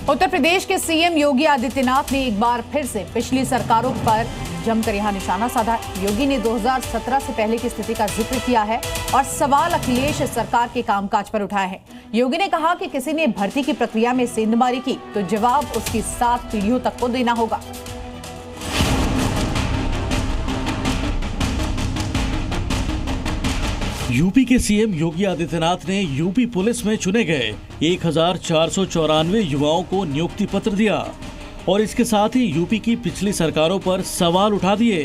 उत्तर प्रदेश के सीएम योगी आदित्यनाथ ने एक बार फिर से पिछली सरकारों पर जमकर यहां निशाना साधा। योगी ने 2017 से पहले की स्थिति का जिक्र किया है और सवाल अखिलेश सरकार के कामकाज पर उठाया है। योगी ने कहा कि किसी ने भर्ती की प्रक्रिया में सेंधमारी की तो जवाब उसकी 7 पीढ़ियों तक को देना होगा। यूपी के सीएम योगी आदित्यनाथ ने यूपी पुलिस में चुने गए 1494 युवाओं को नियुक्ति पत्र दिया और इसके साथ ही यूपी की पिछली सरकारों पर सवाल उठा दिए।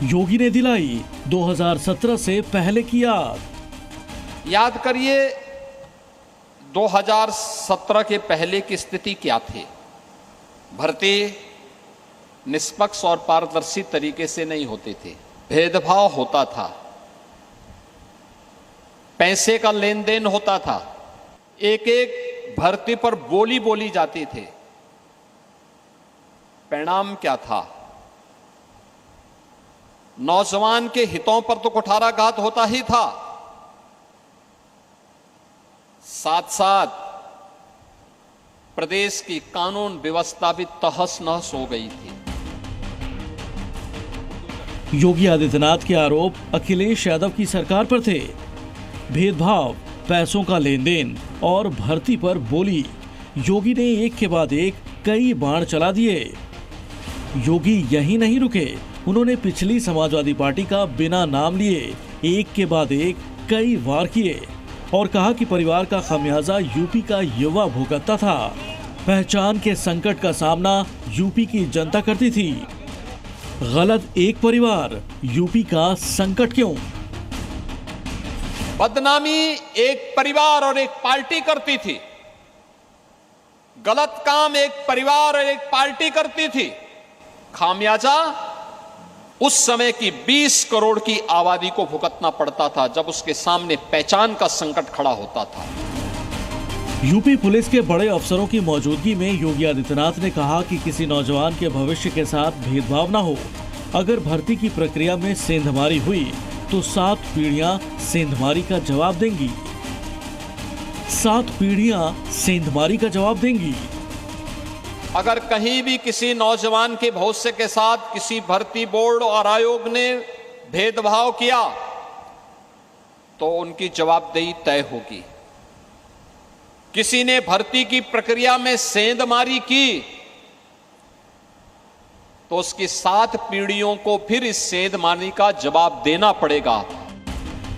योगी ने दिलाई 2017 से पहले की याद करिए 2017 के पहले की स्थिति क्या थी। भर्ती निष्पक्ष और पारदर्शी तरीके से नहीं होते थे, भेदभाव होता था, पैसे का लेन देन होता था, एक एक भर्ती पर बोली जाती थी। परिणाम क्या था? नौजवान के हितों पर तो कुठाराघात होता ही था, साथ साथ प्रदेश की कानून व्यवस्था भी तहस नहस हो गई थी। योगी आदित्यनाथ के आरोप अखिलेश यादव की सरकार पर थे। भेदभाव, पैसों का लेन देन और भर्ती पर बोली। योगी ने एक के बाद एक कई बाण चला दिए। योगी यही नहीं रुके, उन्होंने पिछली समाजवादी पार्टी का बिना नाम लिए एक के बाद एक कई वार किए और कहा कि परिवार का खामियाजा यूपी का युवा भुगतता था। पहचान के संकट का सामना यूपी की जनता करती थी। गलत एक परिवार, यूपी का संकट क्यों? बदनामी एक परिवार और एक पार्टी करती थी, गलत काम एक परिवार और एक पार्टी करती थी। खामियाजा उस समय की 20 करोड़ की आबादी को भुगतना पड़ता था जब उसके सामने पहचान का संकट खड़ा होता था। यूपी पुलिस के बड़े अफसरों की मौजूदगी में योगी आदित्यनाथ ने कहा कि किसी नौजवान के भविष्य के साथ भेदभाव न हो। अगर भर्ती की प्रक्रिया में सेंधमारी हुई तो 7 पीढ़ियां सेंधमारी का जवाब देंगी। 7 पीढ़ियां सेंधमारी का जवाब देंगी। अगर कहीं भी किसी नौजवान के भविष्य के साथ किसी भर्ती बोर्ड और आयोग ने भेदभाव किया तो उनकी जवाबदेही तय होगी। किसी ने भर्ती की प्रक्रिया में सेंधमारी की तो उसकी 7 पीढ़ियों को फिर इस सेंधमारी का जवाब देना पड़ेगा।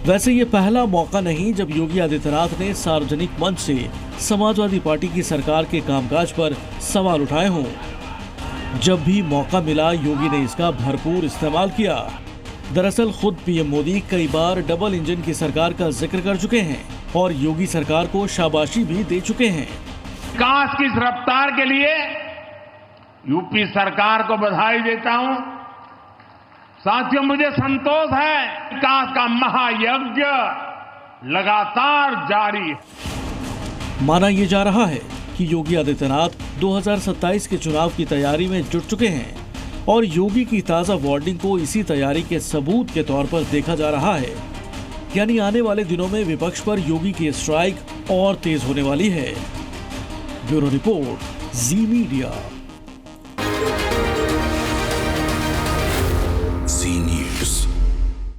वैसे ये पहला मौका नहीं जब योगी आदित्यनाथ ने सार्वजनिक मंच से समाजवादी पार्टी की सरकार के कामकाज पर सवाल उठाए हों। जब भी मौका मिला योगी ने इसका भरपूर इस्तेमाल किया। दरअसल खुद पीएम मोदी कई बार डबल इंजन की सरकार का जिक्र कर चुके हैं और योगी सरकार को शाबाशी भी दे चुके हैं। विकास की इस रफ्तार के लिए यूपी सरकार को बधाई देता हूं। साथियों, मुझे संतोष है, विकास का महायज्ञ लगातार जारी है। माना यह जा रहा है कि योगी आदित्यनाथ 2027 के चुनाव की तैयारी में जुट चुके हैं और योगी की ताजा वार्निंग को इसी तैयारी के सबूत के तौर पर देखा जा रहा है। यानी आने वाले दिनों में विपक्ष पर योगी की स्ट्राइक और तेज होने वाली है। ब्यूरो रिपोर्ट, जी मीडिया।